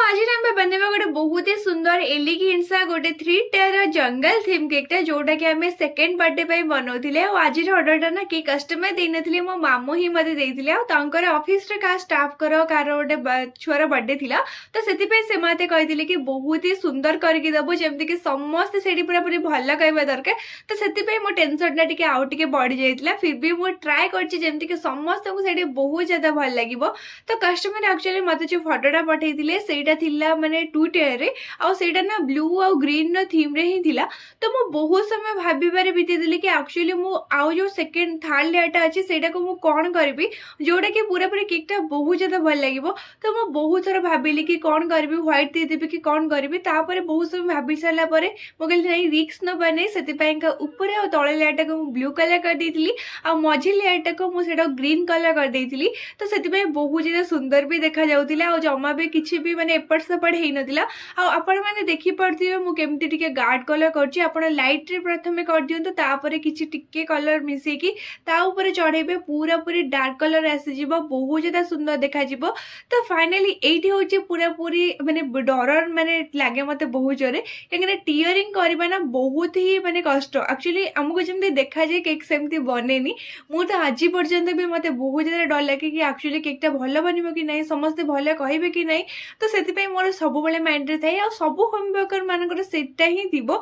आज आम बनेबा गोटे बहुत ही सुंदर एलिगेंसा गोटे 3 टायर जंगल थीम केकटा जोटा कि आम सेकेंड बर्थडे बनाऊे। आज अर्डरटा ना कि कस्टमर दे नी मो मामू ही मत देते ऑफिस क्या स्टाफ कर कार गोटे छुआर बर्थडे थिला तो से मते कही कि बहुत ही सुंदर करके दबु जमती कि समस्त से पूरा पूरी भल कहवा दरकार। तो से मो टेंशन टे आउ टे बढ़ी जाता फिर भी मुझे ट्राए करमती कि समस्त को से बहुत ज्यादा भल लगे। तो कस्टमर एक्चुअली मत जो फटोटा पठे से माने 2 टायर रे आउ सेटा ना ब्लू आउ ग्रीन रो थीम रे ही थिला। तो मु बहुत समय भाबिबारे बीती देली कि एक्चुअली मु आउ जो सेकंड थर्ड लेयरटा अछि सेटा को मु कोन करबी जोटा कि पूरा पूरा केकटा बहुत ज्यादा भल लागिवो। तो मु बहुत थोड़ा भाबिली कि कोन करबी व्हाइट दे देबी कि कोन करबी तापर बहुत समय भाबी साला परे मो कहली नहीं रिस्क न बने सेति पय का ऊपर आ तळे लेयरटा को मु ब्लू कलर कर देइतली आ मझी लेयरटा को मु सेटा ग्रीन कलर कर देइतली। तो सेति पय बहुत ज्यादा सुंदर भी देखा जाउतिला आ जमा भी किछि भी माने एपट सेपट हेई नथिला। आ आपण माने देखि पड़थिबे मु केमति टिके गार्ड कलर करछि आपण लाइट रे प्रथमे कर दियंतु तापर किछि टिके कलर मिसे कि ता ऊपर चढ़ेबे पूरा पूरी डार्क कलर आसी जिवो बहुत ज्यादा सुंदर देखा जिवो। तो फाइनली एठी होछि पूरा पूरी माने डर माने लागे मते बहुत जोरे काहे टीयरिंग करबा ना बहुत ही माने कष्ट एक्चुअली हमको जेमति देखा जाय केक सेमति बनेनी। मु तो आज पर्यंत भी मते बहुत ज्यादा डर लागे कि एक्चुअली केकटा भलो बनिबो कि नहीं समस्त भले कहबे कि नहीं। तो से मोर सब माइंड रे थाए आ सब होम बेकर मानकर सेटा ही थिबो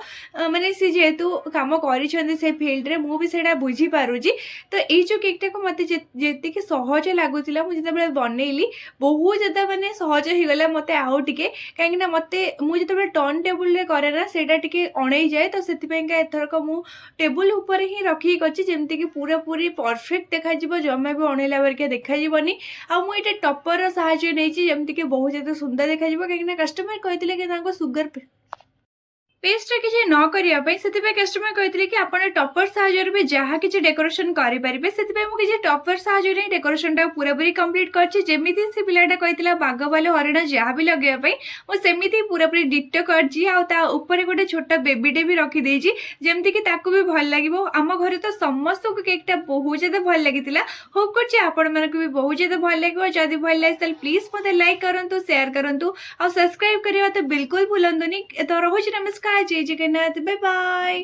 माने सी जेहेतु काम करिसेंती से फील्ड रे मु भी सेटा बुझी पारुजी। तो ए जो केकटा को मते जेति कि सहज लागुतिला मु जते बनेइली बहुत ज्यादा माने सहज ही गला मते आउ टिके काहे ना मते मु जते टर्न टेबल रे करे ना सेटा टिके अणै जाए। तो सेति पे का एथर को मु टेबल ऊपर ही रखी करछि जेमति कि पूरा पूरी परफेक्ट देखा जिवो जम्मा भी अणैला बरके देखा जिवोनी। आ मु एटा टॉपर सहायता नहीं जमती कि बहुत ज्यादा सुंदर देखा कहीं कस्टमर कहते कि सुगर पेस्ट किसी न करने से कस्टमर कहते कि आप टॉपर साहाय्य भी जहाँ किसी डेकोरेशन करेंगे से मुझे टॉपर साहाय्य डेकोरेशन टा पूरा पूरी कंप्लीट करमी से पिलाटा कहता बाघ बाल हरिण जहाँ भी लगे मुझे पूरा पूरी डिटो कर गोटे छोटा बेबीटे भी रखीदे जमती कि भी भल लगे। आम घर तो समस्त को केकटा बहुत ज्यादा भल लगी होप कर भी बहुत ज्यादा भल लगे। जदि भल लगे प्लीज मत लाइक करूँ शेयर करूँ और सब्सक्राइब करवा तो बिल्कुल भूलुनी। तो रोज नमस्कार जय जगन्नाथ बाय बाय।